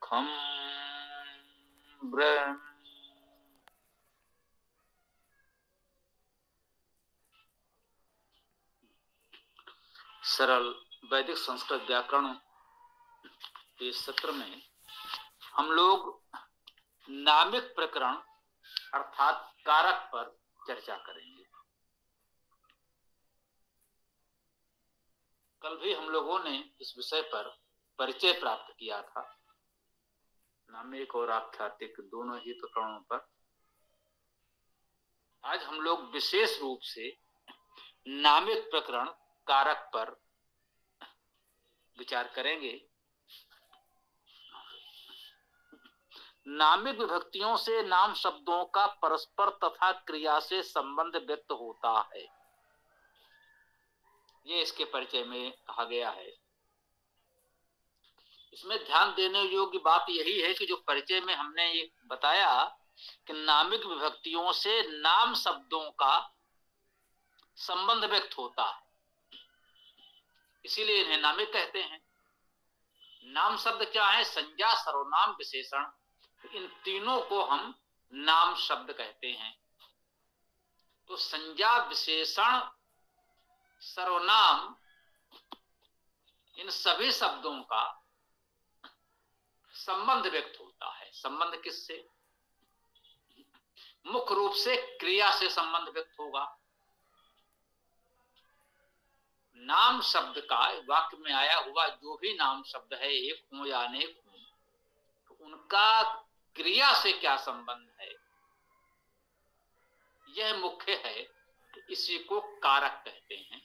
खम ब्रह्म। सरल वैदिक संस्कृत व्याकरण के सत्र में हम लोग नामिक प्रकरण अर्थात कारक पर चर्चा करेंगे। कल भी हम लोगों ने इस विषय पर परिचय प्राप्त किया था, नामिक और आख्यातिक दोनों ही प्रकरणों पर। आज हम लोग विशेष रूप से नामिक प्रकरण कारक पर विचार करेंगे। नामिक विभक्तियों से नाम शब्दों का परस्पर तथा क्रिया से संबंध व्यक्त होता है, ये इसके परिचय में कहा गया है। इसमें ध्यान देने योग्य बात यही है कि जो परिचय में हमने ये बताया कि नामिक विभक्तियों से नाम शब्दों का संबंध व्यक्त होता है, इसीलिए इन्हें नामिक कहते हैं। नाम शब्द क्या है? संज्ञा, सर्वनाम, विशेषण, इन तीनों को हम नाम शब्द कहते हैं। तो संज्ञा, विशेषण, सर्वनाम, इन सभी शब्दों का संबंध व्यक्त होता है। संबंध किससे? मुख्य रूप से क्रिया से संबंध व्यक्त होगा। नाम शब्द का वाक्य में आया हुआ जो भी नाम शब्द है, एक हो या अनेक हो, तो उनका क्रिया से क्या संबंध है, यह मुख्य है। तो इसी को कारक कहते हैं।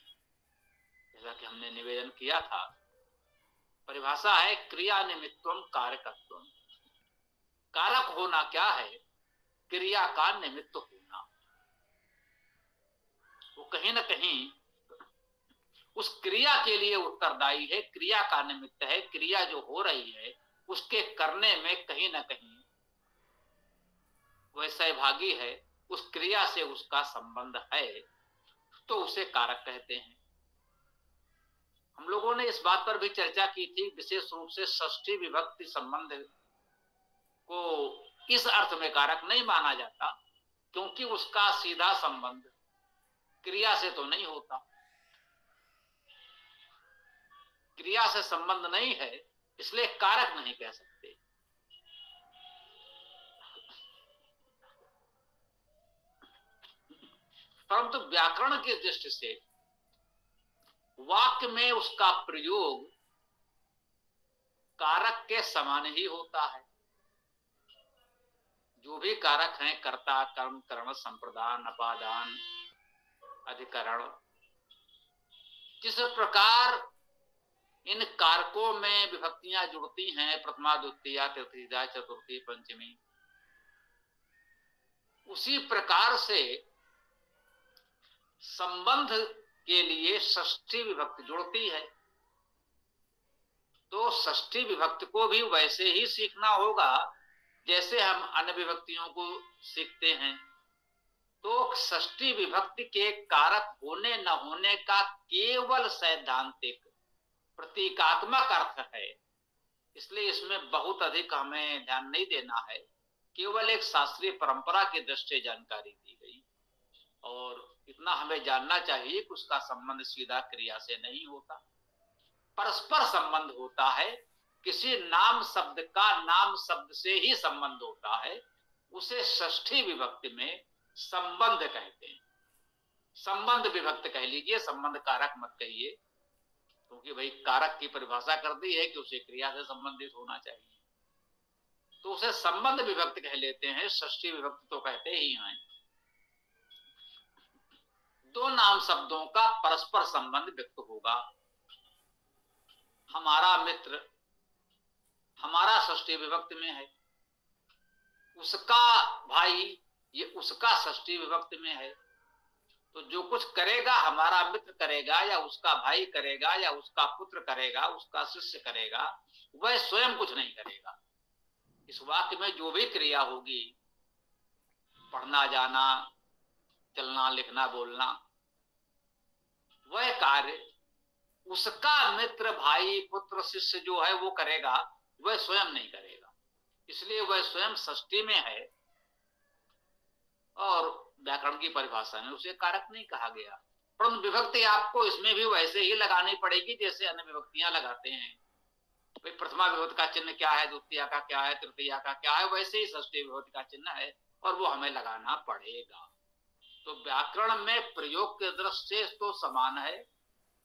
जैसा कि हमने निवेदन किया था, परिभाषा है क्रिया निमित्तम कारकत्वम। कारक होना क्या है? क्रिया का निमित्त होना। वो कहीं ना कहीं उस क्रिया के लिए उत्तरदायी है, क्रिया का निमित्त है। क्रिया जो हो रही है उसके करने में कहीं ना कहीं वह सहभागी है, उस क्रिया से उसका संबंध है, तो उसे कारक कहते हैं। हम लोगों ने इस बात पर भी चर्चा की थी, विशेष रूप से षष्ठी विभक्ति संबंध को इस अर्थ में कारक नहीं माना जाता, क्योंकि उसका सीधा संबंध क्रिया से तो नहीं होता। क्रिया से संबंध नहीं है, इसलिए कारक नहीं कह सकते। परंतु व्याकरण की दृष्टि से वाक्य में उसका प्रयोग कारक के समान ही होता है। जो भी कारक हैं, कर्ता, कर्म, करण, संप्रदान, अपादान, अधिकरण, जिस प्रकार इन कारकों में विभक्तियां जुड़ती हैं, प्रथमा, द्वितीया, तृतीया, चतुर्थी, पंचमी, उसी प्रकार से संबंध के लिए षष्ठी विभक्ति जुड़ती है। तो षष्ठी विभक्ति को भी वैसे ही सीखना होगा जैसे हम अन्य विभक्तियों को सीखते हैं। तो षष्ठी विभक्ति के कारक होने न होने का केवल सैद्धांतिक प्रतीकात्मक अर्थ है, इसलिए इसमें बहुत अधिक हमें ध्यान नहीं देना है। केवल एक शास्त्रीय परंपरा की दृष्टि जानकारी दी गई, और इतना हमें जानना चाहिए कि उसका संबंध सीधा क्रिया से नहीं होता, परस्पर संबंध होता है। किसी नाम शब्द का नाम शब्द से ही संबंध होता है, उसे षष्ठी विभक्ति में संबंध कहते हैं। संबंध विभक्त कह लीजिए, संबंध कारक मत कहिए, क्योंकि भाई कारक की परिभाषा कर दी है कि उसे क्रिया से संबंधित होना चाहिए, तो उसे संबंध विभक्त कह लेते हैं। षष्ठी विभक्त तो कहते ही हैं। दो नाम शब्दों का परस्पर संबंध व्यक्त होगा। हमारा मित्र, हमारा षष्ठी विभक्ति में है। उसका भाई, ये उसका षष्ठी विभक्ति में है। तो जो कुछ करेगा, हमारा मित्र करेगा या उसका भाई करेगा या उसका पुत्र करेगा, उसका शिष्य करेगा, वह स्वयं कुछ नहीं करेगा। इस वाक्य में जो भी क्रिया होगी, पढ़ना, जाना, चलना, लिखना, बोलना, वह कार्य उसका मित्र, भाई, पुत्र, शिष्य जो है वो करेगा, वह स्वयं नहीं करेगा। इसलिए वह स्वयं षष्ठी में है और व्याकरण की परिभाषा में उसे कारक नहीं कहा गया। परंतु विभक्ति आपको इसमें भी वैसे ही लगानी पड़ेगी जैसे अन्य विभक्तियां लगाते हैं। भाई प्रथमा विभक्ति का चिन्ह क्या है, द्वितीया का क्या है, तृतीया का क्या है, वैसे ही षष्ठी विभक्ति का चिन्ह है और वो हमें लगाना पड़ेगा। तो व्याकरण में प्रयोग के दृष्टि से तो समान है,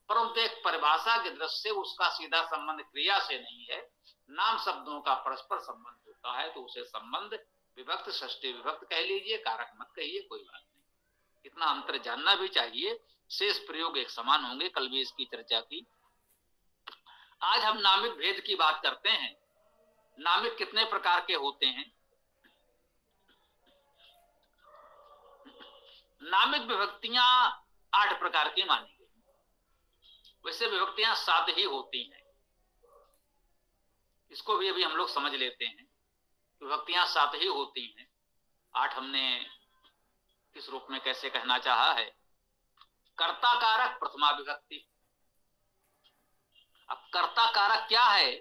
परंतु एक परिभाषा की दृष्टि से उसका सीधा संबंध क्रिया से नहीं है, नाम शब्दों का परस्पर संबंध होता है। तो उसे संबंध विभक्त षष्ठी विभक्त कह लीजिए, कारक मत कहिए, कोई बात नहीं। इतना अंतर जानना भी चाहिए, शेष प्रयोग एक समान होंगे। कल भी इसकी चर्चा की। आज हम नामिक भेद की बात करते हैं। नामिक कितने प्रकार के होते हैं? नामिक विभक्तियां 8 प्रकार की मानी गई। वैसे विभक्तियां 7 ही होती हैं, इसको भी अभी हम लोग समझ लेते हैं। विभक्तियां 7 ही होती हैं। 8 हमने किस रूप में कैसे कहना चाहा है? कर्ता कारक प्रथमा विभक्ति। अब कर्ता कारक क्या है?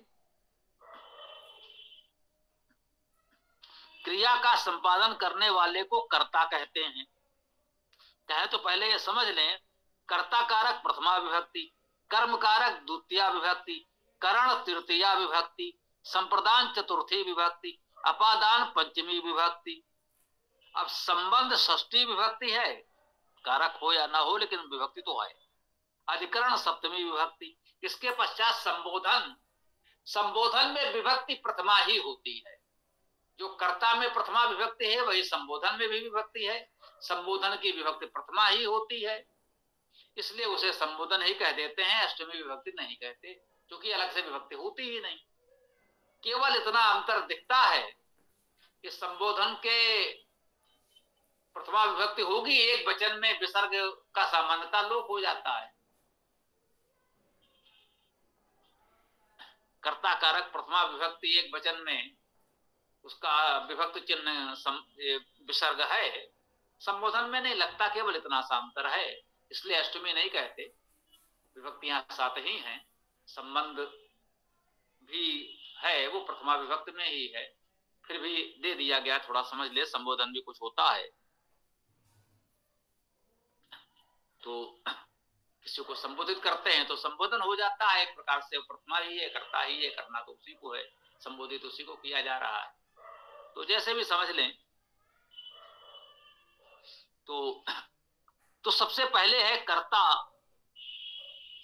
क्रिया का संपादन करने वाले को कर्ता कहते हैं। कहे तो पहले ये समझ लें, कर्ता कारक प्रथमा विभक्ति, कर्म कारक द्वितीया विभक्ति, करण तृतीया विभक्ति, संप्रदान चतुर्थी विभक्ति, अपादान पंचमी विभक्ति। अब संबंध षष्ठी विभक्ति है, कारक हो या ना हो लेकिन विभक्ति तो है। अधिकरण सप्तमी विभक्ति। इसके पश्चात संबोधन। संबोधन में विभक्ति प्रथमा ही होती है। जो कर्ता में प्रथमा विभक्ति है वही संबोधन में भी विभक्ति है। संबोधन की विभक्ति प्रथमा ही होती है, इसलिए उसे संबोधन ही कह देते हैं, अष्टमी विभक्ति नहीं कहते, क्योंकि अलग से विभक्ति होती ही नहीं। केवल इतना अंतर दिखता है कि संबोधन के प्रथमा विभक्ति होगी, एक वचन में विसर्ग का सामान्यता लोप हो जाता है। कर्ता कारक प्रथमा विभक्ति एक वचन में उसका विभक्ति चिन्ह विसर्ग है, संबोधन में नहीं लगता, केवल इतना सा अंतर है, इसलिए अष्टमी नहीं कहते। विभक्तियां 7 ही हैं, संबंध भी है वो प्रथमा विभक्ति में ही है, फिर भी दे दिया गया, थोड़ा समझ ले। संबोधन भी कुछ होता है, तो किसी को संबोधित करते हैं तो संबोधन हो जाता है एक प्रकार से, प्रथमा ही है, करता ही है, करना तो उसी को है, संबोधित उसी को किया जा रहा है। तो जैसे भी समझ लें। तो सबसे पहले है कर्ता,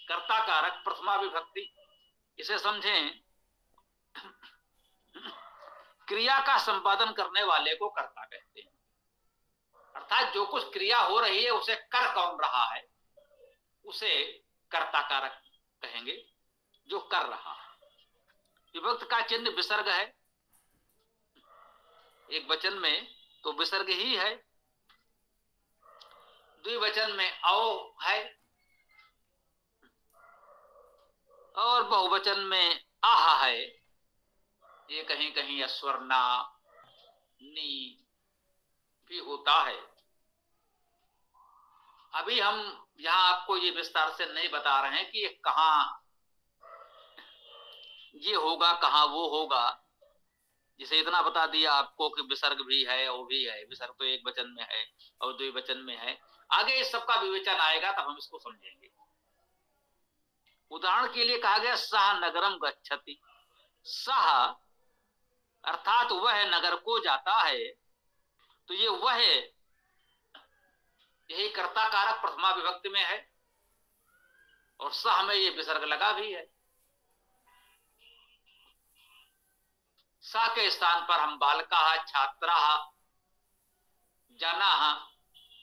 कर्ता कारक प्रथमा विभक्ति। इसे समझें, क्रिया का संपादन करने वाले को कर्ता कहते हैं। अर्थात जो कुछ क्रिया हो रही है उसे कर कौन रहा है उसे कर्ता कारक कहेंगे, जो कर रहा है। विभक्त का चिन्ह विसर्ग है, एक वचन में तो विसर्ग ही है, द्विवचन में औ है और बहुवचन में आह है। ये कहीं कहीं अस्वर्णा नी भी होता है। अभी हम यहां आपको ये विस्तार से नहीं बता रहे हैं कि ये कहां ये होगा कहां वो होगा। जिसे इतना बता दिया आपको कि विसर्ग भी है और भी है, विसर्ग तो एक वचन में है और द्विवचन में है। आगे इस सबका विवेचन आएगा तब हम इसको समझेंगे। उदाहरण के लिए कहा गया सह नगरम गच्छति। सह अर्थात वह नगर को जाता है, तो ये वह यही कर्ता कारक प्रथमा विभक्ति में है और सह में ये विसर्ग लगा भी है। सा के स्थान पर हम बालका, छात्रा, जना,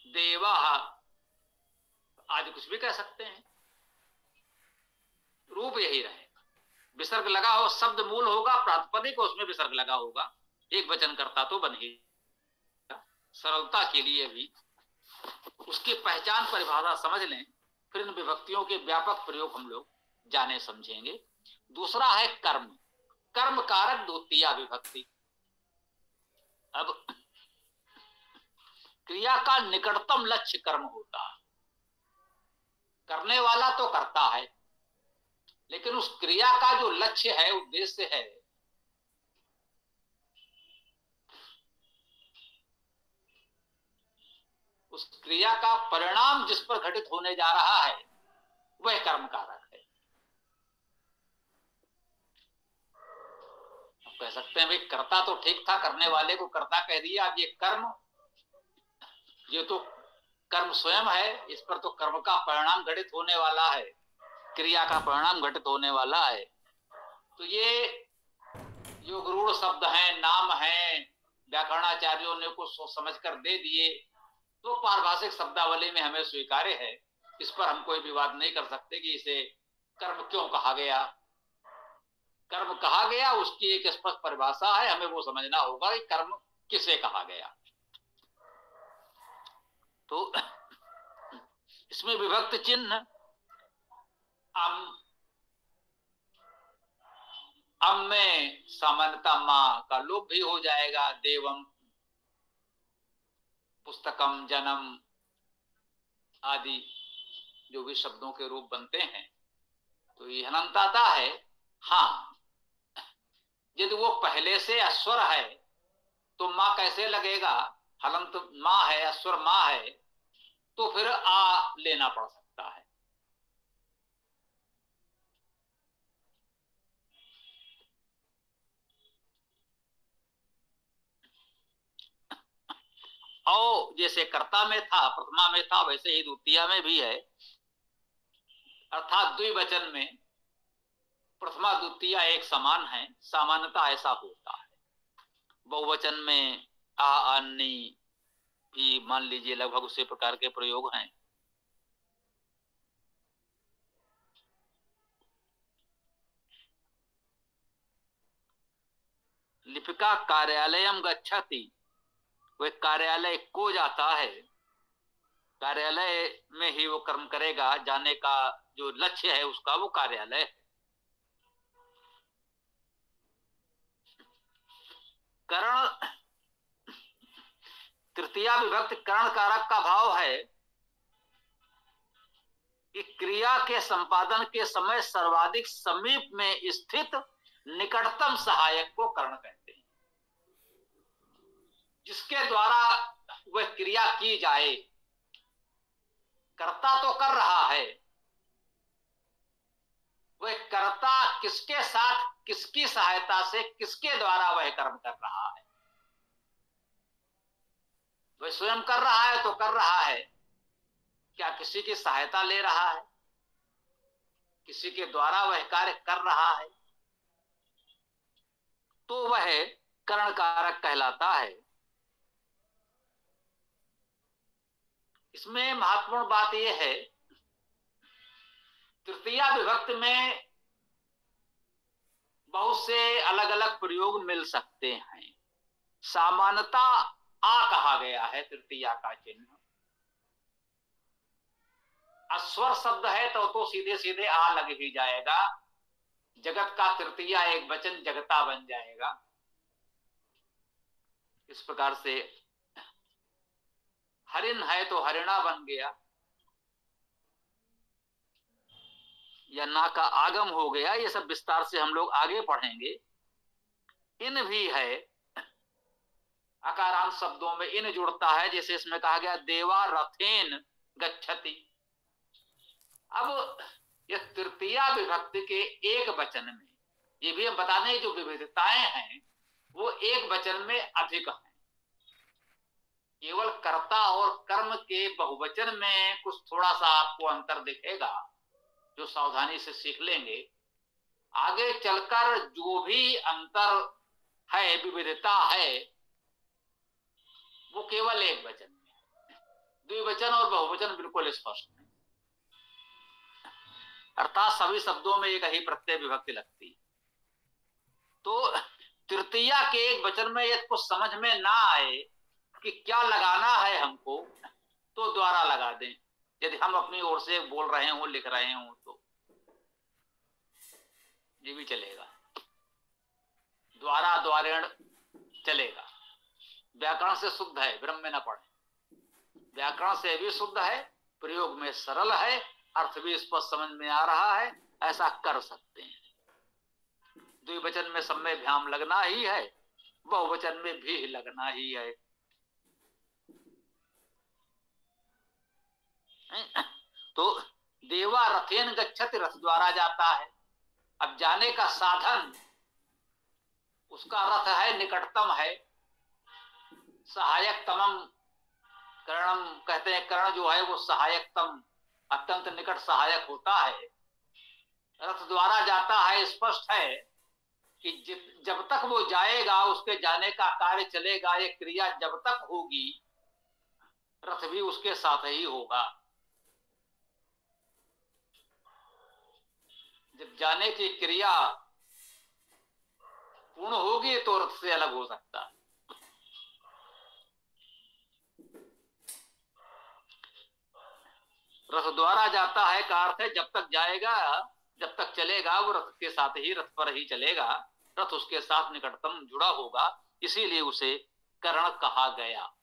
देवा आदि कुछ भी कह सकते हैं, रूप यही रहेगा। विसर्ग लगा हो, शब्द मूल होगा, प्रातिपदिक उसमें विसर्ग लगा होगा, एक वचन करता तो बन ही। सरलता के लिए भी उसकी पहचान परिभाषा समझ लें, फिर इन विभक्तियों के व्यापक प्रयोग हम लोग जाने समझेंगे। दूसरा है कर्म, कर्म कारक द्वितीया विभक्ति। अब क्रिया का निकटतम लक्ष्य कर्म होता है, करने वाला तो करता है, लेकिन उस क्रिया का जो लक्ष्य है, उद्देश्य है, उस क्रिया का परिणाम जिस पर घटित होने जा रहा है वह कर्म कारक है। कह सकते हैं भाई कर्ता तो ठीक था, करने वाले को कर्ता कह दिया, अब ये कर्म, ये तो कर्म स्वयं है, इस पर तो कर्म का परिणाम घटित होने वाला है, क्रिया का परिणाम घटित होने वाला है। तो ये जो गरुड़ शब्द हैं, नाम हैं, व्याकरणाचार्यों ने कुछ सोच समझ कर दे दिए, तो पारिभाषिक शब्दावली में हमें स्वीकार्य है, इस पर हम कोई विवाद नहीं कर सकते कि इसे कर्म क्यों कहा गया। कर्म कहा गया उसकी एक स्पष्ट परिभाषा है, हमें वो समझना होगा कि कर्म किसे कहा गया। तो इसमें विभक्त चिन्ह अम में सामान्यता मां का लोप भी हो जाएगा। देवम, पुस्तकम, जन्म आदि जो भी शब्दों के रूप बनते हैं, तो ये हलंत आता है। हाँ, यदि वो पहले से अस्वर है तो मां कैसे लगेगा? हलंत मां है, अस्वर मां है, तो फिर आ लेना पड़ सकता है। और जैसे कर्ता में था, प्रथमा में था, वैसे ही द्वितीया में भी है। अर्थात द्विवचन में प्रथमा द्वितीया एक समान है, सामान्यता ऐसा होता है। बहुवचन में आ, अन्नी भी मान लीजिए लगभग उसी प्रकार के प्रयोग हैं। लिपिका कार्यालयम गच्छति, वह कार्यालय को जाता है, कार्यालय में ही वो कर्म करेगा, जाने का जो लक्ष्य है उसका वो कार्यालय है। करण, तृतीया विभक्त करण कारक का भाव है कि क्रिया के संपादन के समय सर्वाधिक समीप में स्थित निकटतम सहायक को करण कहते हैं, जिसके द्वारा वह क्रिया की जाए। कर्ता तो कर रहा है, वह कर्ता किसके साथ, किसकी सहायता से, किसके द्वारा वह कर्म कर रहा है। वह स्वयं कर रहा है तो कर रहा है, क्या किसी की सहायता ले रहा है? किसी के द्वारा वह कार्य कर रहा है, तो वह करण कारक कहलाता है। इसमें महत्वपूर्ण बात यह है, तृतीया विभक्त में बहुत से अलग अलग प्रयोग मिल सकते हैं। सामान्यता आ कहा गया है तृतीया का चिन्ह, अस्वर शब्द है तो सीधे सीधे आ लग ही जाएगा। जगत का तृतीया एक वचन जगता बन जाएगा। इस प्रकार से हरिण है तो हरिणा बन गया, या ना का आगम हो गया। ये सब विस्तार से हम लोग आगे पढ़ेंगे। इन भी है, अकारांत शब्दों में इन जुड़ता है, जैसे इसमें कहा गया देवा रथेन गच्छति। अब यह तृतीया विभक्ति के एक वचन में, ये भी हम बता दें जो विविधताएं हैं वो एक वचन में अधिक हैं। केवल कर्ता और कर्म के बहुवचन में कुछ थोड़ा सा आपको अंतर दिखेगा, जो सावधानी से सीख लेंगे। आगे चलकर जो भी अंतर है, विविधता है, वो केवल एक वचन में है। द्विवचन और बहुवचन बिल्कुल स्पष्ट है, अर्थात सभी शब्दों में एक ही प्रत्यय विभक्ति लगती है। तो तृतीया के एक वचन में यदि कुछ समझ में ना आए कि क्या लगाना है हमको, तो द्वारा लगा दें। यदि हम अपनी ओर से बोल रहे हो, लिख रहे हो, तो ये भी चलेगा। द्वारा, द्वारेण चलेगा। व्याकरण से शुद्ध है, भ्रम में न पड़े। व्याकरण से भी शुद्ध है, प्रयोग में सरल है, अर्थ भी स्पष्ट समझ में आ रहा है, ऐसा कर सकते हैं। द्विवचन में सब में भ्याम लगना ही है, बहुवचन में भी लगना ही है। तो देवा रथेन गच्छति, रथ द्वारा जाता है। अब जाने का साधन उसका रथ है, निकटतम है, सहायक तमम करणम कहते हैं। कर्ण जो है वो सहायकतम, अत्यंत निकट सहायक होता है। रथ द्वारा जाता है, स्पष्ट है कि जब तक वो जाएगा उसके जाने का कार्य चलेगा, ये क्रिया जब तक होगी रथ भी उसके साथ ही होगा। जब जाने की क्रिया पूर्ण होगी तो रथ से अलग हो सकता है। रथ द्वारा जाता है का अर्थ है जब तक जाएगा, जब तक चलेगा वो रथ के साथ ही, रथ पर ही चलेगा, रथ उसके साथ निकटतम जुड़ा होगा, इसीलिए उसे कर्ण कहा गया।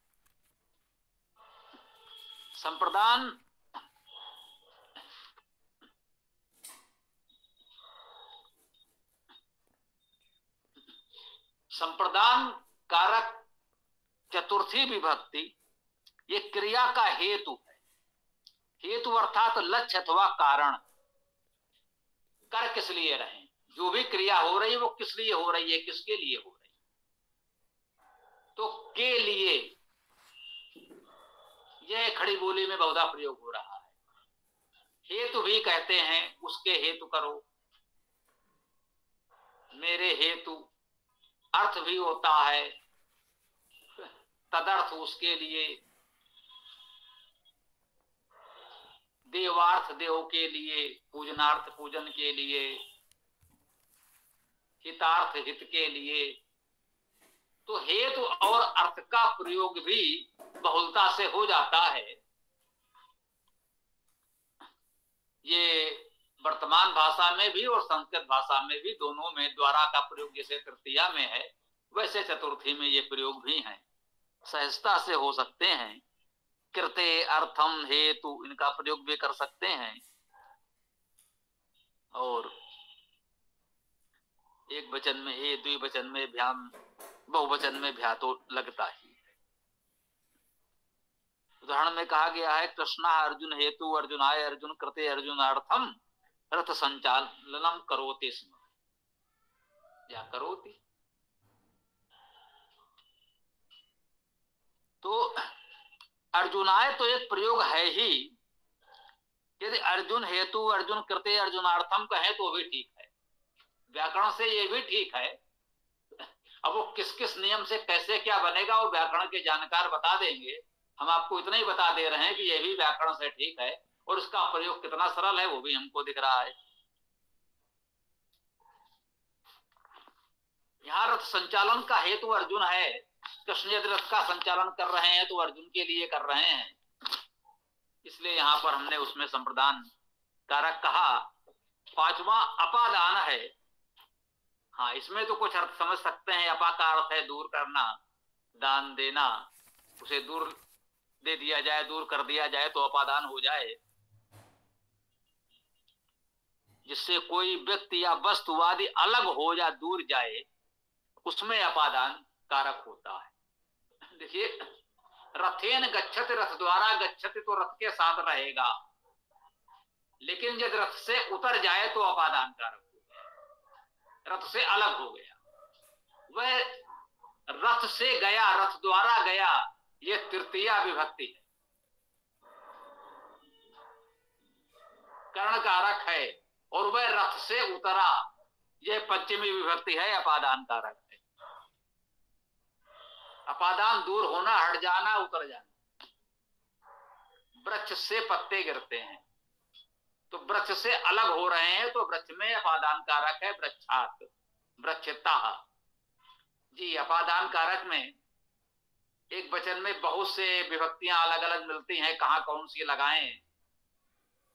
संप्रदान संप्रदान कारक चतुर्थी विभक्ति ये क्रिया का हेतु है। हेतु अर्थात लक्ष्य अथवा कारण। कर किस लिए रहे, जो भी क्रिया हो रही है वो किस लिए हो रही है, किसके लिए हो रही है, तो के लिए यह खड़ी बोली में बहुधा प्रयोग हो रहा है। हेतु भी कहते हैं, उसके हेतु करो, मेरे हेतु। अर्थ भी होता है तदर्थ, उसके लिए। देवार्थ, देव के लिए। पूजनार्थ, पूजन के लिए। हितार्थ, हित के लिए। तो हेतु और अर्थ का प्रयोग भी बहुलता से हो जाता है। ये वर्तमान भाषा में भी और संस्कृत भाषा में भी, दोनों में द्वारा का प्रयोग जैसे तृतीया में है वैसे चतुर्थी में ये प्रयोग भी है, सहजता से हो सकते हैं। कृते, अर्थम, हेतु इनका प्रयोग भी कर सकते हैं। और एक वचन में हे, द्विवचन में भ्याम, बहुवचन में भ्या तो लगता ही। उदाहरण में कहा गया है कृष्णा अर्जुन हेतु अर्जुनाय अर्जुन कृते अर्जुनार्थम रथ संचालनम करोति स्म, या करोति। तो अर्जुनाय तो एक प्रयोग है ही, यदि अर्जुन हेतु अर्जुन कृते अर्जुनार्थम कहे तो भी ठीक है, व्याकरण से ये भी ठीक है। अब वो किस किस नियम से कैसे क्या बनेगा वो व्याकरण के जानकार बता देंगे। हम आपको इतना ही बता दे रहे हैं कि ये भी व्याकरण से ठीक है, और इसका प्रयोग कितना सरल है वो भी हमको दिख रहा है। यहाँ रथ संचालन का हेतु अर्जुन है। कृष्ण यदि रथ का संचालन कर रहे हैं तो अर्जुन के लिए कर रहे हैं, इसलिए यहाँ पर हमने उसमें संप्रदान कारक कहा। पांचवा अपादान है। हाँ, इसमें तो कुछ अर्थ समझ सकते हैं। अपा का अर्थ है दूर करना, दान देना, उसे दूर दे दिया जाए, दूर कर दिया जाए तो अपादान हो जाए। जिससे कोई व्यक्ति या वस्तुवादी अलग हो या दूर जाए उसमें अपादान कारक होता है। देखिए, रथेन गच्छति, रथ द्वारा गच्छति तो रथ के साथ रहेगा, लेकिन जब रथ से उतर जाए तो अपादान कारक हो गया, रथ से अलग हो गया। वह रथ से गया, रथ द्वारा गया, यह तृतीया विभक्ति है, कर्ण कारक है। और वह रथ से उतरा, यह पंचमी विभक्ति है, अपादान कारक है। अपादान दूर होना, हट जाना, उतर जाना। वृक्ष से पत्ते गिरते हैं तो वृक्ष से अलग हो रहे हैं तो वृक्ष में अपादान कारक है वृक्षात, वृक्षतः। जी, अपादान कारक में एक वचन में बहुत से विभक्तियां अलग अलग मिलती हैं, कहां कौन सी लगाएं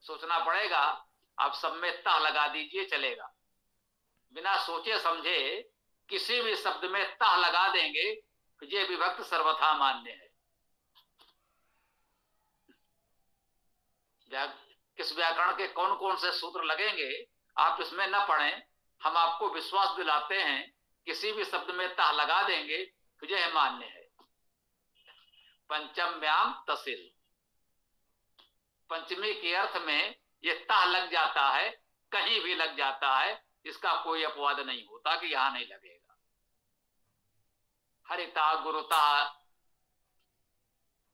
सोचना पड़ेगा। आप सब में तह लगा दीजिए, चलेगा। बिना सोचे समझे किसी भी शब्द में तह लगा देंगे तो ये विभक्त सर्वथा मान्य है। किस व्याकरण के कौन कौन से सूत्र लगेंगे आप इसमें न पढ़ें, हम आपको विश्वास दिलाते हैं किसी भी शब्द में तह लगा देंगे तो यह मान्य है। पंचम्याम तसिल, पंचमी के अर्थ में ये ता लग जाता है, कहीं भी लग जाता है, इसका कोई अपवाद नहीं होता कि यहां नहीं लगेगा। हरिता गुरुता,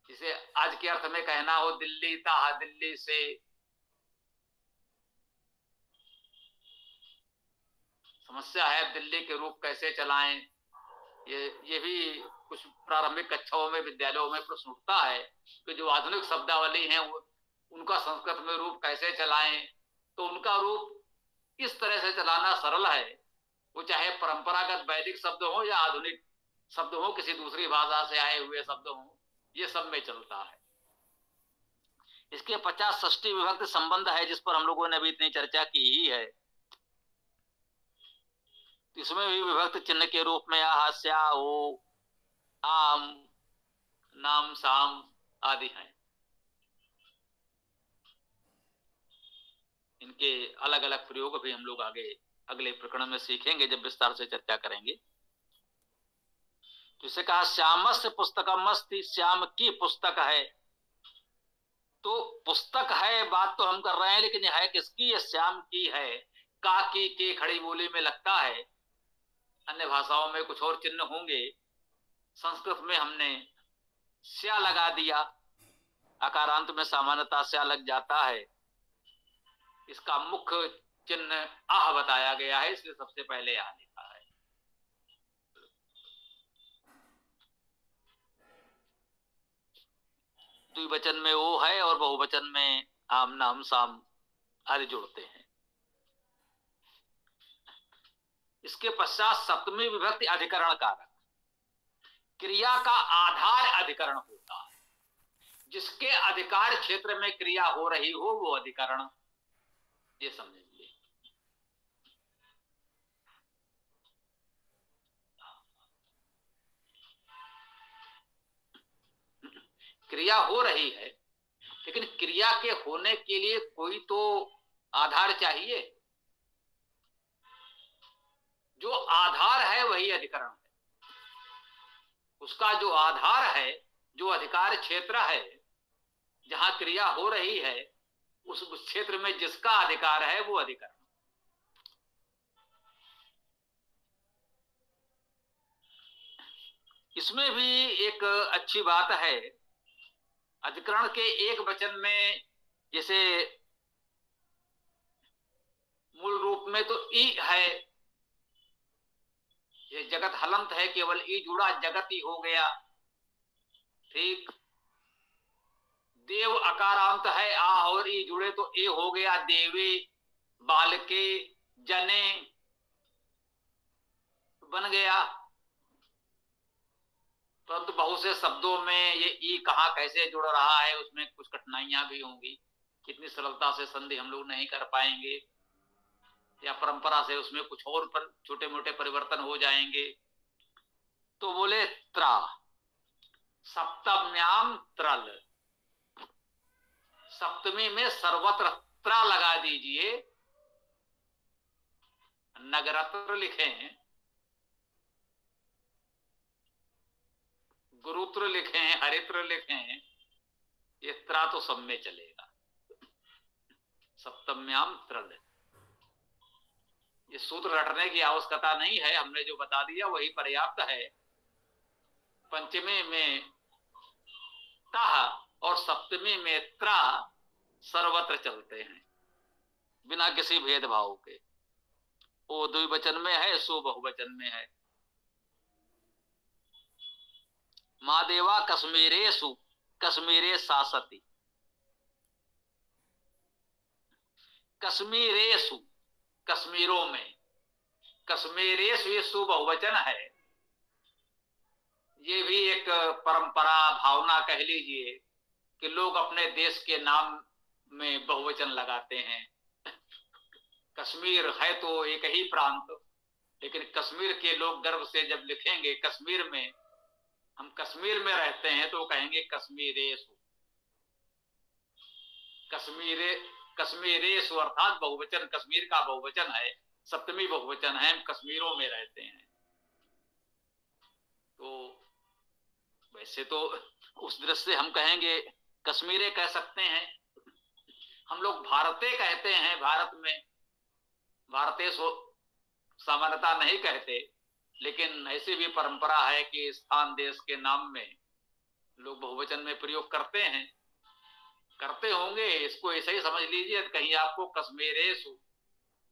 जिसे आज के अर्थ में कहना हो दिल्ली ता, दिल्ली से, समस्या है दिल्ली के रूप कैसे चलाएं। ये भी कुछ प्रारंभिक कक्षाओं में, विद्यालयों में प्रश्न उठता है कि जो आधुनिक शब्दावली है उनका संस्कृत में रूप कैसे चलाएं। तो उनका रूप इस तरह से चलाना सरल है, वो चाहे परंपरागत वैदिक शब्द हो या आधुनिक शब्द हो, किसी दूसरी भाषा से आए हुए शब्द हो, ये सब में चलता है। इसके 50 षष्ठी विभक्ति संबंध है, जिस पर हम लोगों ने अभी इतनी चर्चा की ही है। इसमें भी विभक्ति चिन्ह के रूप में आ, स्या, ओ, आम, नाम, साम आदि हैं। इनके अलग अलग प्रयोग भी हम लोग आगे अगले प्रकरण में सीखेंगे, जब विस्तार से चर्चा करेंगे। तो इसे कहा श्यामस्य पुस्तकमस्ति, श्याम की पुस्तक है। तो पुस्तक है, बात तो हम कर रहे हैं, लेकिन यह है किसकी? ये श्याम की है। का की के खड़ी बोली में लगता है, अन्य भाषाओं में कुछ और चिन्ह होंगे, संस्कृत में हमने स्या लगा दिया, अकारांत में सामान्यतः स्या लग जाता है। इसका मुख्य चिन्ह आह बताया गया है, इसलिए सबसे पहले आह लिखा है। द्विवचन में ओ है और बहुवचन में आम, नाम, साम आदि जुड़ते हैं। इसके पश्चात सप्तमी विभक्ति अधिकरण कारक, क्रिया का आधार अधिकरण होता है। जिसके अधिकार क्षेत्र में क्रिया हो रही हो वो अधिकरण, ये समझिए। क्रिया हो रही है, लेकिन क्रिया के होने के लिए कोई तो आधार चाहिए। जो आधार है वही अधिकरण है। उसका जो आधार है, जो अधिकार क्षेत्र है, जहां क्रिया हो रही है, उस क्षेत्र में जिसका अधिकार है वो अधिकरण। इसमें भी एक अच्छी बात है, अधिकरण के एक वचन में, जैसे मूल रूप में तो ई है, ये जगत हलंत है, केवल ई जुड़ा जगत ही हो गया, ठीक। देव अकारांत है, आ और ई जुड़े तो ए हो गया, देवे, बालके, जने बन गया। परंतु बहुत से शब्दों में ये ई कहाँ कैसे जुड़ रहा है, उसमें कुछ कठिनाइयां भी होंगी। कितनी सरलता से संधि हम लोग नहीं कर पाएंगे, या परंपरा से उसमें कुछ और पर छोटे मोटे परिवर्तन हो जाएंगे। तो बोले त्रा, सप्तम्याम त्रल, सप्तमी में सर्वत्र त्रा लगा दीजिए। नगरत्र लिखें, गुरुत्र लिखें, हरित्र लिखें, ये त्रा तो सब में चलेगा। सप्तम्याम त्रल, ये सूत्र रटने की आवश्यकता नहीं है, हमने जो बता दिया वही पर्याप्त है। पंचमी में तह और सप्तमी में त्रा सर्वत्र चलते हैं, बिना किसी भेदभाव के। वो द्विवचन में है, सो बहुवचन में है। महादेवा कश्मीरेषु, कश्मीरे शासति, कश्मीरेषु कश्मीरों में, कश्मीरेषु ये सु बहुवचन है। ये भी एक परंपरा, भावना कह लीजिए, कि लोग अपने देश के नाम में बहुवचन लगाते हैं। कश्मीर है तो एक ही प्रांत, लेकिन कश्मीर के लोग गर्व से जब लिखेंगे कश्मीर में, हम कश्मीर में रहते हैं, तो कहेंगे कश्मीरेषु। कश्मीरे, कश्मीरेषु अर्थात बहुवचन, कश्मीर का बहुवचन है, सप्तमी बहुवचन है, हम कश्मीरों में रहते हैं। तो वैसे तो उस दृष्टि से हम कहेंगे कश्मीरे कह सकते हैं, हम लोग भारते कहते हैं, भारत में भारतीय सामान्यता नहीं कहते, लेकिन ऐसी भी परंपरा है कि स्थान देश के नाम में लोग बहुवचन में प्रयोग करते हैं, करते होंगे। इसको ऐसे ही समझ लीजिए, कहीं आपको कश्मीरेशु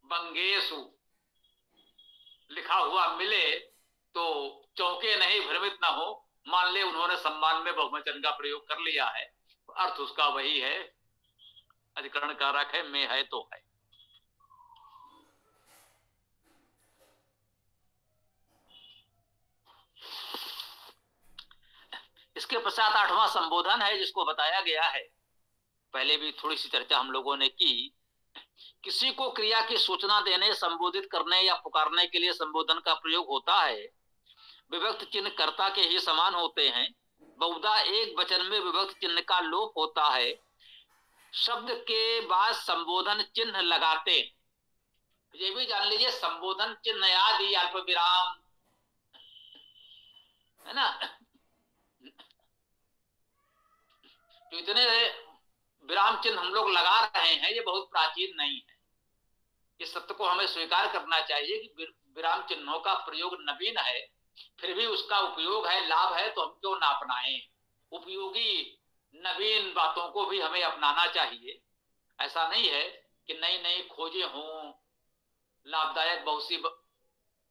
बंगेशु लिखा हुआ मिले तो चौंके नहीं, भ्रमित ना हो, मान ले उन्होंने सम्मान में बहुवचन का प्रयोग कर लिया है, अर्थ उसका वही है, अधिकरण कारक है, में है तो है। इसके पश्चात 8वां संबोधन है, जिसको बताया गया है, पहले भी थोड़ी सी चर्चा हम लोगों ने की। किसी को क्रिया की सूचना देने, संबोधित करने या पुकारने के लिए संबोधन का प्रयोग होता है। विभक्त चिन्ह कर्ता के ही समान होते हैं। बहुधा एक वचन में विभक्त चिन्ह का लोप होता है। शब्द के बाद संबोधन चिन्ह लगाते, ये भी जान लीजिए, संबोधन चिन्ह आदि अल्प विराम, है ना, तो इतने विराम चिन्ह हम लोग लगा रहे हैं, ये बहुत प्राचीन नहीं है। इस सत्य को हमें स्वीकार करना चाहिए कि विराम चिन्हों का प्रयोग नवीन है, फिर भी उसका उपयोग है, लाभ है, तो हम क्यों ना अपनाएं। उपयोगी नवीन बातों को भी हमें अपनाना चाहिए। ऐसा नहीं है कि नई नई खोजें हों, लाभदायक बहुत सी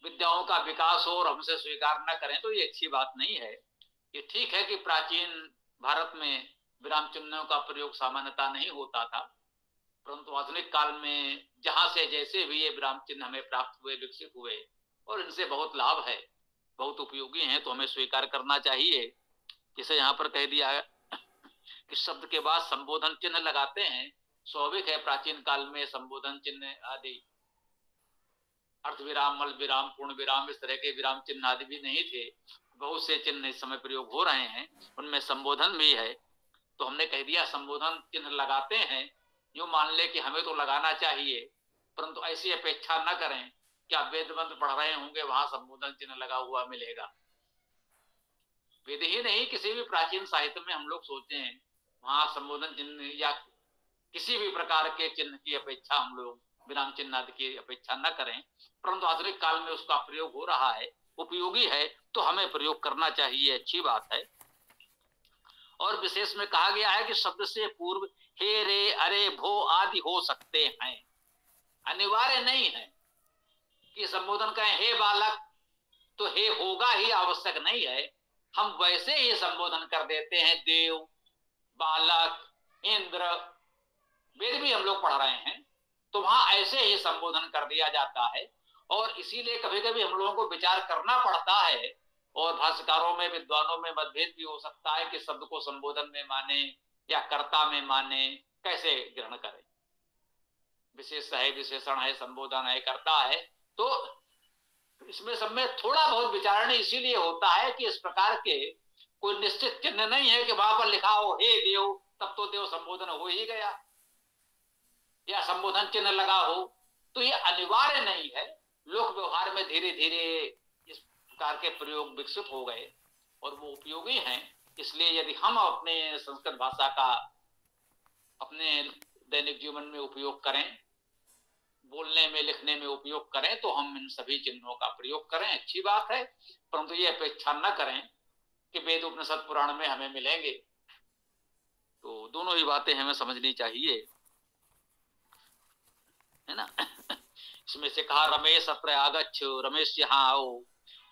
विद्याओं का विकास हो और हमसे स्वीकार न करें, तो ये अच्छी बात नहीं है। ये ठीक है कि प्राचीन भारत में विराम चिन्हों का प्रयोग सामान्यता नहीं होता था, परंतु आधुनिक काल में जहां से जैसे भी ये विराम चिन्ह हमें प्राप्त हुए, विकसित हुए, और इनसे बहुत लाभ है, बहुत उपयोगी हैं, तो हमें स्वीकार करना चाहिए। जैसे यहाँ पर कह दिया है कि शब्द के बाद संबोधन चिन्ह लगाते हैं। स्वाभाविक है, प्राचीन काल में संबोधन चिन्ह आदि, अर्थ विराम, मल विराम, पूर्ण विराम, इस तरह के विराम चिन्ह आदि भी नहीं थे। बहुत से चिन्ह इस समय प्रयोग हो रहे हैं, उनमें संबोधन भी है। तो हमने कह दिया संबोधन चिन्ह लगाते हैं, यूं मान ले कि हमें तो लगाना चाहिए, परंतु ऐसी अपेक्षा न करें कि आप वेद मंत्र पढ़ रहे होंगे वहां संबोधन चिन्ह लगा हुआ मिलेगा। वेद ही नहीं, किसी भी प्राचीन साहित्य में हम लोग सोचते हैं वहां संबोधन चिन्ह या किसी भी प्रकार के चिन्ह की अपेक्षा हम लोग विराम चिन्ह आदि की अपेक्षा न करें, परंतु आधुनिक काल में उसका प्रयोग हो रहा है, उपयोगी है, तो हमें प्रयोग करना चाहिए, अच्छी बात है। और विशेष में कहा गया है कि शब्द से पूर्व हे, रे, अरे, भो आदि हो सकते हैं। अनिवार्य नहीं है कि संबोधन कहें हे बालक तो हे होगा ही, आवश्यक नहीं है। हम वैसे ही संबोधन कर देते हैं, देव, बालक, इंद्र, वेद भी हम लोग पढ़ रहे हैं, तो वहां ऐसे ही संबोधन कर दिया जाता है। और इसीलिए कभी कभी हम लोगों को विचार करना पड़ता है, और भाष्यकारों में, विद्वानों में मतभेद भी हो सकता है कि शब्द को संबोधन में माने या कर्ता में माने, कैसे ग्रहण करें। विशेष है, विशेषण है, संबोधन है, कर्ता है, तो इसमें सब में थोड़ा बहुत विचारण इसीलिए होता है कि इस प्रकार के कोई निश्चित चिन्ह नहीं है कि वहां पर लिखा हो हे देव, तब तो देव संबोधन हो ही गया, या संबोधन चिन्ह लगा हो, तो ये अनिवार्य नहीं है। लोक व्यवहार में धीरे धीरे इस प्रकार के प्रयोग विकसित हो गए और वो उपयोगी हैं। इसलिए यदि हम अपने संस्कृत भाषा का अपने दैनिक जीवन में उपयोग करें, बोलने में, लिखने में उपयोग करें, तो हम इन सभी चिन्हों का प्रयोग करें, अच्छी बात है, परंतु ये अपेक्षा न करें कि वेद उपनिषद पुराण में हमें मिलेंगे। तो दोनों ही बातें हमें समझनी चाहिए, है ना। इसमें से कहा रमेश अत्र आगच्छ, रमेश यहाँ आओ,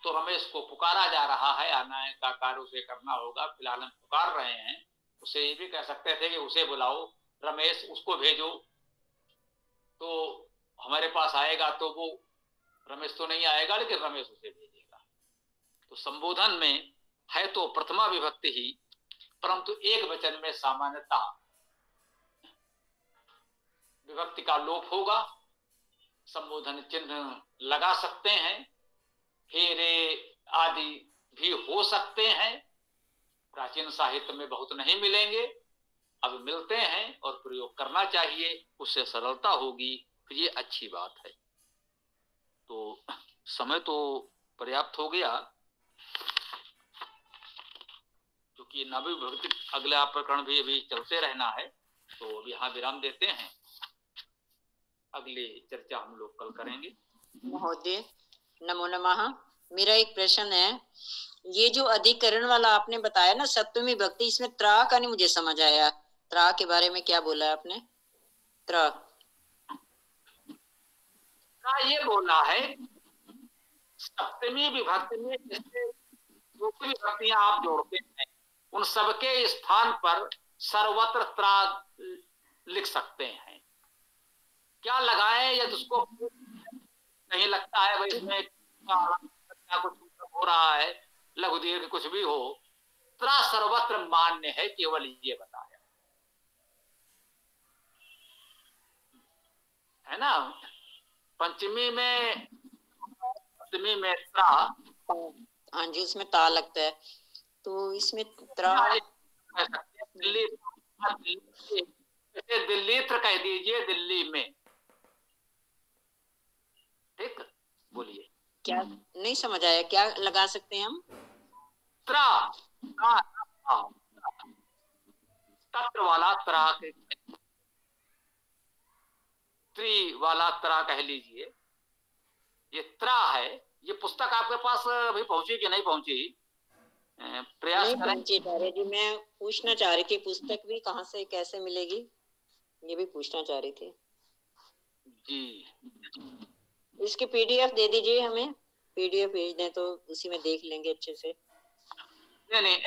तो रमेश को पुकारा जा रहा है, आना का कार्य उसे करना होगा, फिलहाल हम पुकार रहे हैं। उसे ये भी कह सकते थे कि उसे बुलाओ, रमेश उसको भेजो, तो हमारे पास आएगा, तो वो रमेश तो नहीं आएगा, लेकिन रमेश उसे भेजेगा। तो संबोधन में है तो प्रथमा विभक्ति ही, परंतु एक वचन में सामान्यता विभक्ति का लोप होगा। संबोधन चिन्ह लगा सकते हैं, हे, रे आदि भी हो सकते हैं। प्राचीन साहित्य में बहुत नहीं मिलेंगे, अब मिलते हैं और प्रयोग करना चाहिए, उससे सरलता होगी, फिर ये अच्छी बात है। तो समय तो पर्याप्त हो गया, क्योंकि नवी विभक्ति अगला प्रकरण भी अभी चलते रहना है। तो अब यहाँ विराम देते हैं, अगली चर्चा हम लोग कल करेंगे। महोदय नमो नमः। मेरा एक प्रश्न है, ये जो अधिकरण वाला आपने बताया ना सप्तमी भक्ति, इसमें त्रा का नहीं मुझे समझ आया। त्रा के बारे में क्या बोला आपने? त्रा ये बोला है सप्तमी विभक्ति में जैसे जो भी विभक्तियां आप जोड़ते हैं उन सबके स्थान पर सर्वत्र त्रा लिख सकते हैं। क्या लगाएं या जिसको नहीं लगता है भाई इसमें क्या कुछ हो रहा है, लघु दीर्घ कुछ भी हो, त्रा सर्वत्र मान्य है, केवल ये बताया है ना। पंचमी में सप्तमी में त्रा, हाँ जी, उसमें ता लगता है, तो इसमें त्रा दिल्ली दिल्ली कह दीजिए, दिल्ली में। ठीक, बोलिए। क्या नहीं समझ आया, क्या लगा सकते हैं हम? त्रा, तत्र वाला त्रा, त्रि वाला त्रा कह लीजिए। ये त्रा है। ये पुस्तक आपके पास अभी पहुंची कि नहीं पहुंची? प्रयास नहीं करें। पहुंची जी, मैं पूछना चाह रही थी पुस्तक भी कहाँ से कैसे मिलेगी, ये भी पूछना चाह रही थी जी। इसकी पीडीएफ दे दीजिए, हमें पीडीएफ भेज दें तो उसी में देख लेंगे अच्छे से। नहीं,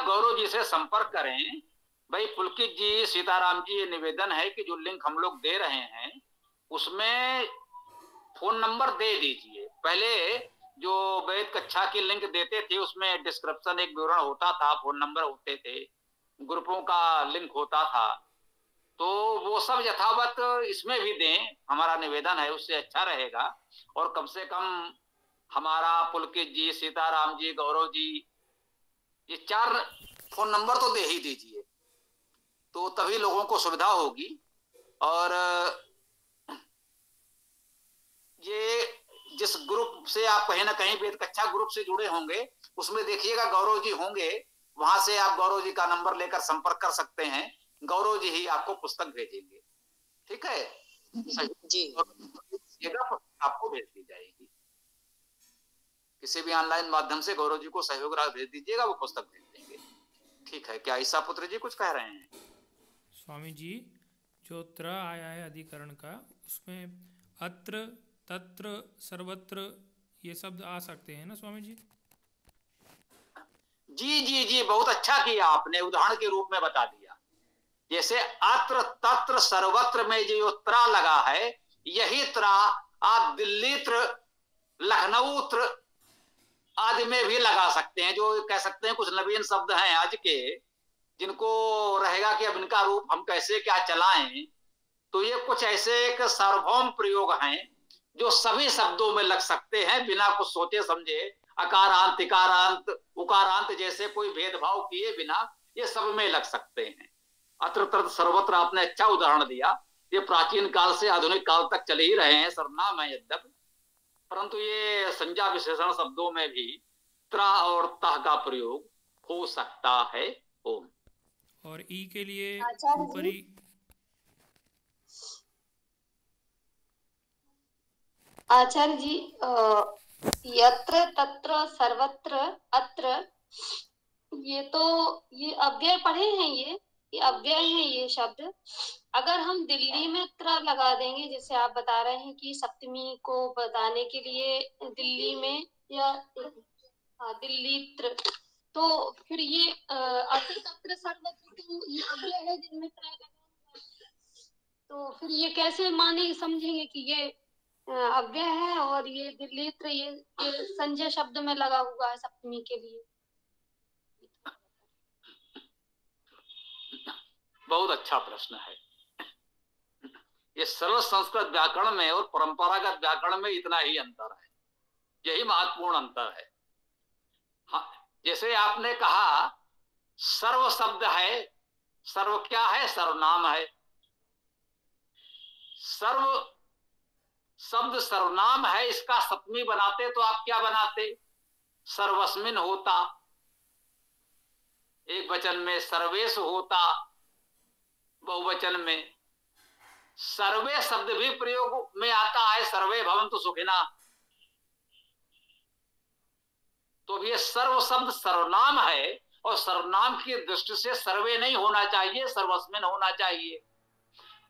गौरव जी से संपर्क करें। भाई पुलकित जी, सीताराम जी, ये निवेदन है कि जो लिंक हम लोग दे रहे हैं उसमें फोन नंबर दे दीजिए। पहले जो वैद कक्षा की लिंक देते थे उसमें डिस्क्रिप्शन एक विवरण होता था, फोन नंबर होते थे, ग्रुपों का लिंक होता था, तो वो सब यथावत इसमें भी दें, हमारा निवेदन है, उससे अच्छा रहेगा। और कम से कम हमारा पुलकित जी, सीताराम जी, गौरव जी, ये 4 फोन नंबर तो दे ही दीजिए, तो तभी लोगों को सुविधा होगी। और ये जिस ग्रुप से आप कहीं ना कहीं वेद कक्षा ग्रुप से जुड़े होंगे उसमें देखिएगा गौरव जी होंगे, वहां से आप गौरव जी का नंबर लेकर संपर्क कर सकते हैं, गौरव जी ही आपको पुस्तक भेजेंगे। ठीक है जी, आपको भेज दी जाएगी। किसी भी ऑनलाइन माध्यम से गौरव जी को सहयोग भेज दीजिएगा, वो पुस्तक भेज देंगे। ठीक है, क्या ईसा पुत्र जी कुछ कह रहे हैं? स्वामी जी, जो त्र आया है अधिकरण का, उसमें अत्र, तत्र, सर्वत्र ये शब्द आ सकते हैं ना स्वामी जी? जी जी जी, बहुत अच्छा किया आपने, उदाहरण के रूप में बता दिया। जैसे अत्र, तत्र, सर्वत्र में जो त्रा लगा है, यही त्रा आप दिल्ली त्र, लखनऊ त्र आदि में भी लगा सकते हैं। जो कह सकते हैं कुछ नवीन शब्द हैं आज के, जिनको रहेगा कि अब इनका रूप हम कैसे क्या चलाएं, तो ये कुछ ऐसे एक सार्वभौम प्रयोग हैं जो सभी शब्दों में लग सकते हैं बिना कुछ सोचे समझे। अकारांत, इकारांत, उकारांत जैसे कोई भेदभाव किए बिना ये सब में लग सकते हैं। अत्र तत्र सर्वत्र आपने अच्छा उदाहरण दिया। ये प्राचीन काल से आधुनिक काल तक चले ही रहे हैं, सर्वनाम है यद्यपि, परंतु ये संज्ञा विशेषण शब्दों में भी त्रा और तह का प्रयोग हो सकता है। ओम। और ई के लिए ऊपरी आचार्य जी, यत्र तत्र सर्वत्र अत्र, ये अव्यय पढ़े हैं, ये अव्यय है ये शब्द। अगर हम दिल्ली में त्र लगा देंगे, जैसे आप बता रहे हैं कि सप्तमी को बताने के लिए दिल्ली में या दिल्ली त्र, तो फिर ये अत्र तत्र सर्वत्र, तो ये अव्यय है जिनमें त्र लगा हुआ है, तो फिर ये कैसे माने समझेंगे कि ये अव्यय है और ये दिल्लीत्र ये संजय शब्द में लगा हुआ है सप्तमी के लिए? बहुत अच्छा प्रश्न है। ये सरल संस्कृत व्याकरण में और परंपरागत व्याकरण में इतना ही अंतर है, यही महत्वपूर्ण अंतर है। हाँ, जैसे आपने कहा सर्व शब्द है, सर्व क्या है? सर्वनाम है। सर्व शब्द सर्वनाम है, इसका सप्तमी बनाते तो आप क्या बनाते? सर्वस्मिन होता, एक वचन में सर्वेश होता, बहुवचन में। सर्वे शब्द भी प्रयोग में आता है, सर्वे भवन्तु सुखिना। तो ये सर्व शब्द सर्वनाम है, और सर्वनाम की दृष्टि से सर्वे नहीं होना चाहिए, सर्वस्मिन होना चाहिए।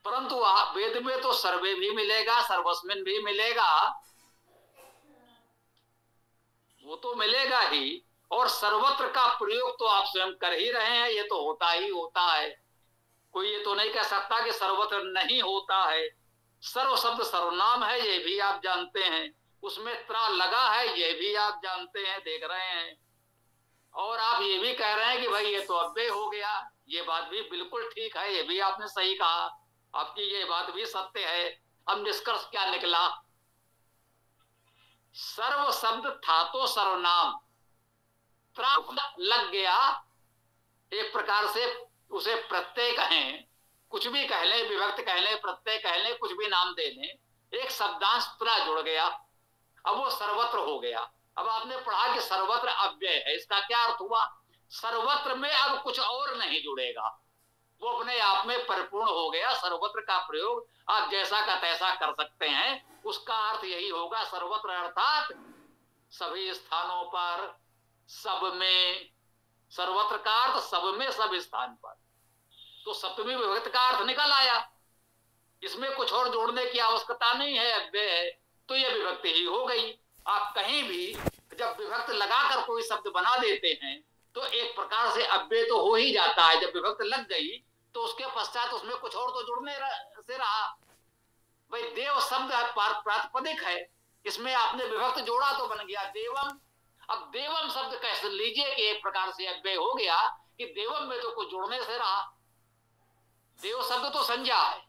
परंतु वेद में तो सर्वे भी मिलेगा, सर्वस्मिन भी मिलेगा, वो तो मिलेगा ही, और सर्वत्र का प्रयोग तो आप स्वयं कर ही रहे हैं, ये तो होता ही होता है। कोई ये तो नहीं कह सकता कि सर्वत्र नहीं होता है। सर्व शब्द सर्वनाम है, ये भी आप जानते हैं, उसमें त्रा लगा है, ये भी आप जानते हैं, देख रहे हैं। और आप ये भी कह रहे हैं कि भाई ये तो अव्यय हो गया, ये बात भी बिल्कुल ठीक है, ये भी आपने सही कहा, आपकी ये बात भी सत्य है। अब निष्कर्ष क्या निकला? सर्व शब्द था तो सर्वनाम, त्रा लग गया, एक प्रकार से उसे प्रत्यय कहें, कुछ भी कह लें, विभक्त कह लें, प्रत्यय कह लें, कुछ भी नाम दे लें, एक शब्दांश त्रा जुड़ गया, अब वो सर्वत्र हो गया। अब आपने पढ़ा कि सर्वत्र अव्यय है, इसका क्या अर्थ हुआ? सर्वत्र में अब कुछ और नहीं जुड़ेगा, वो अपने आप में परिपूर्ण हो गया। सर्वत्र का प्रयोग आप जैसा का तैसा कर सकते हैं, उसका अर्थ यही होगा सर्वत्र, अर्थात सभी स्थानों पर, सब में। सर्वत्र का अर्थ सब में, सब स्थान पर। तो सप्तमी विभक्ति का अर्थ निकल आया, इसमें कुछ और जोड़ने की आवश्यकता नहीं है, अव्यय है तो यह विभक्ति ही हो गई। आप कहीं भी जब विभक्त लगाकर कोई शब्द बना देते हैं तो एक प्रकार से अव्यय तो हो ही जाता है। जब विभक्त लग गई तो उसके पश्चात उसमें कुछ और तो जुड़ने से रहा। भाई देव शब्द प्रातिपदिक है, इसमें आपने विभक्त जोड़ा तो बन गया देवम। अब देवम शब्द कैसे लीजिए कि एक प्रकार से अव्यय हो गया कि देवम में तो कुछ जुड़ने से रहा। देव शब्द तो संज्ञा है,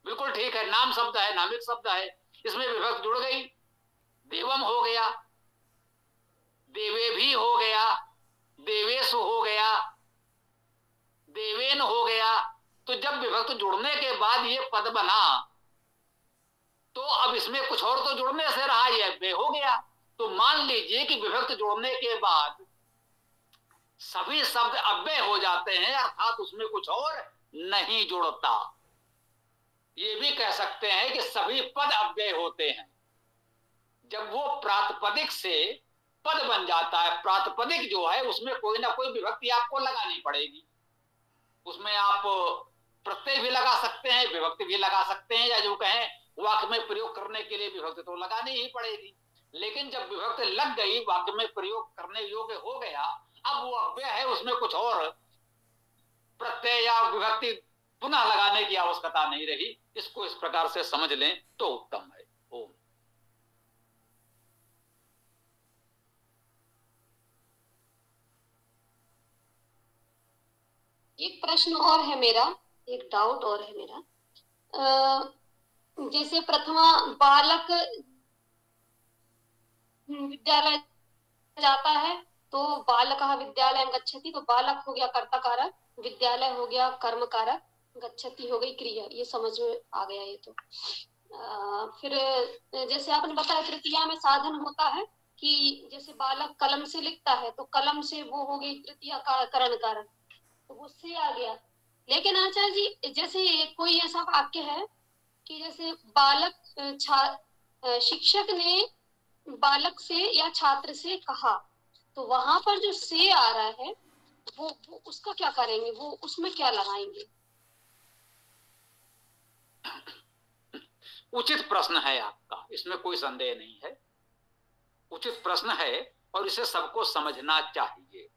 बिल्कुल ठीक है, नाम शब्द है, नामिक शब्द है, इसमें विभक्त जुड़ गई, देवम हो गया, देवे भी हो गया, देवेशु हो गया, देवेन हो गया। तो जब विभक्त जुड़ने के बाद ये पद बना तो अब इसमें कुछ और तो जुड़ने से रहा, ये अव्यय हो गया। तो मान लीजिए कि विभक्त जोड़ने के बाद सभी शब्द अव्यय हो जाते हैं, अर्थात उसमें कुछ और नहीं जुड़ता। ये भी कह सकते हैं कि सभी पद अव्यय होते हैं जब वो प्रातिपदिक से पद बन जाता है। प्रातिपदिक जो है उसमें कोई ना कोई विभक्ति आपको लगानी पड़ेगी, उसमें आप प्रत्यय भी लगा सकते हैं, विभक्ति भी लगा सकते हैं, या जो कहें वाक्य में प्रयोग करने के लिए विभक्ति तो लगानी ही पड़ेगी। लेकिन जब विभक्ति लग गई, वाक्य में प्रयोग करने योग्य हो गया, अब वो अव्यय है, उसमें कुछ और प्रत्यय या विभक्ति पुनः लगाने की आवश्यकता नहीं रही। इसको इस प्रकार से समझ लें तो उत्तम है। ओम। एक प्रश्न और है मेरा, एक डाउट और है मेरा। जैसे प्रथमा बालक विद्यालय जाता है तो बालक विद्यालय गच्छति, तो बालक हो गया कर्ता कारक, विद्यालय हो गया कर्म कारक, गच्छति हो गई क्रिया। ये समझ में आ गया ये तो। फिर जैसे आपने बताया तृतीया में साधन होता है कि जैसे बालक कलम से लिखता है तो कलम से वो हो गई तृतीया का करण कारक, तो वो से आ गया। लेकिन आचार्य जी जैसे कोई ऐसा वाक्य है कि जैसे बालक शिक्षक ने बालक से या छात्र से कहा, तो वहां पर जो से आ रहा है वो उसका क्या करेंगे, वो उसमें क्या लगाएंगे? उचित प्रश्न है आपका, इसमें कोई संदेह नहीं है, उचित प्रश्न है और इसे सबको समझना चाहिए।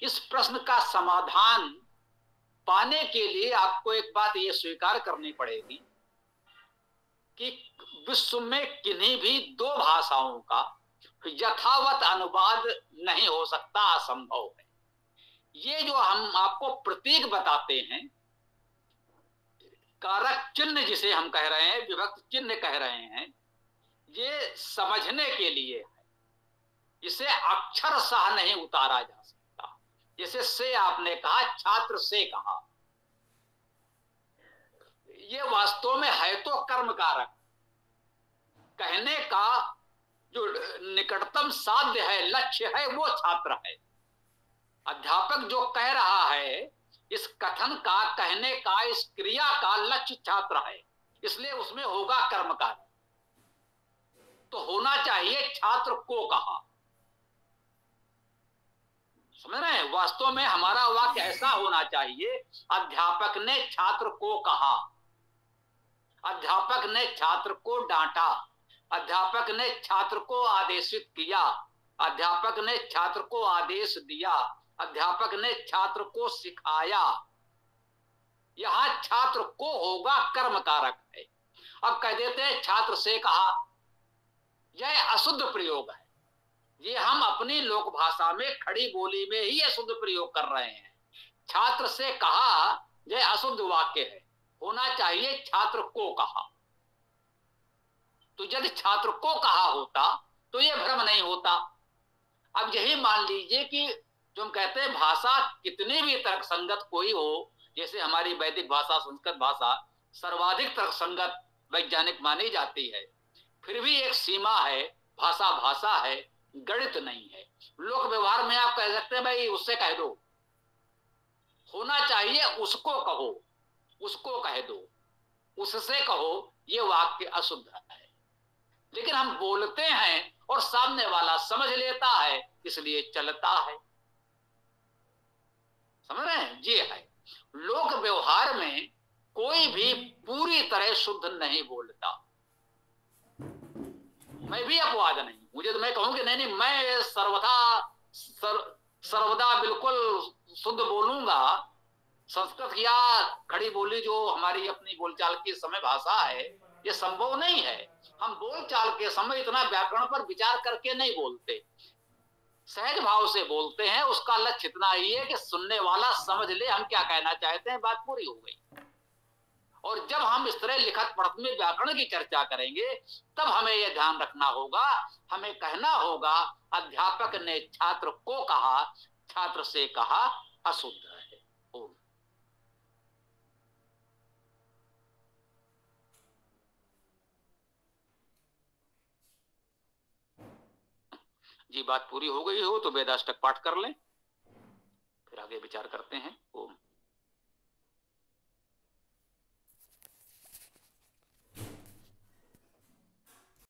इस प्रश्न का समाधान पाने के लिए आपको एक बात यह स्वीकार करनी पड़ेगी कि विश्व में किन्हीं भी दो भाषाओं का यथावत अनुवाद नहीं हो सकता, असंभव है। ये जो हम आपको प्रतीक बताते हैं, कारक चिन्ह जिसे हम कह रहे हैं, विभक्त चिन्ह कह रहे हैं, ये समझने के लिए है, इसे अक्षरशः नहीं उतारा जा सकता। जैसे से आपने कहा, छात्र से कहा, ये वास्तव में है तो कर्म कारक। कहने का जो निकटतम साध्य है, लक्ष्य है, वो छात्र है। अध्यापक जो कह रहा है, इस कथन का, कहने का, इस क्रिया का लक्ष्य छात्र है, इसलिए उसमें होगा कर्म कार्य। तो होना चाहिए छात्र को कहा। समझ रहे हैं? वास्तव में हमारा वाक्य ऐसा होना चाहिए, अध्यापक ने छात्र को कहा, अध्यापक ने छात्र को डांटा, अध्यापक ने छात्र को आदेशित किया, अध्यापक ने छात्र को आदेश दिया, अध्यापक ने छात्र को सिखाया। यहां छात्र को होगा कर्म कारक है। अब कह देते हैं छात्र से कहा, यह अशुद्ध प्रयोग है। ये हम अपनी लोक भाषा में, खड़ी बोली में ही अशुद्ध प्रयोग कर रहे हैं। छात्र से कहा यह अशुद्ध वाक्य है, होना चाहिए छात्र को कहा। तो यदि छात्र को कहा होता तो यह भ्रम नहीं होता। अब यही मान लीजिए कि जो हम कहते हैं भाषा कितनी भी तर्कसंगत कोई हो, जैसे हमारी वैदिक भाषा, संस्कृत भाषा सर्वाधिक तर्कसंगत वैज्ञानिक मानी जाती है, फिर भी एक सीमा है, भाषा भाषा है, गणित नहीं है। लोक व्यवहार में आप कह सकते हैं भाई उससे कह दो, होना चाहिए उसको कहो, उसको कह दो, उससे कहो, ये वाक्य अशुद्ध है। लेकिन हम बोलते हैं और सामने वाला समझ लेता है, इसलिए चलता है। समझ रहे हैं? ये है लोक व्यवहार में कोई भी पूरी तरह शुद्ध नहीं बोलता। मैं भी अपवाद नहीं, मुझे तो मैं कहूंगी नहीं, मैं सर्वदा बिल्कुल शुद्ध बोलूंगा। संस्कृत या खड़ी बोली जो हमारी अपनी बोलचाल की समय भाषा है, ये संभव नहीं है। हम बोलचाल के समय इतना व्याकरण पर विचार करके नहीं बोलते, सहज भाव से बोलते हैं। उसका लक्ष्य इतना ही है कि सुनने वाला समझ ले हम क्या कहना चाहते हैं, बात पूरी हो गई। और जब हम इस तरह लिखत पढ़त में व्याकरण की चर्चा करेंगे, तब हमें यह ध्यान रखना होगा, हमें कहना होगा अध्यापक ने छात्र को कहा, छात्र से कहा अशुद्ध है। जी बात पूरी हो गई हो तो वेदाष्टक पाठ कर लें, फिर आगे विचार करते हैं।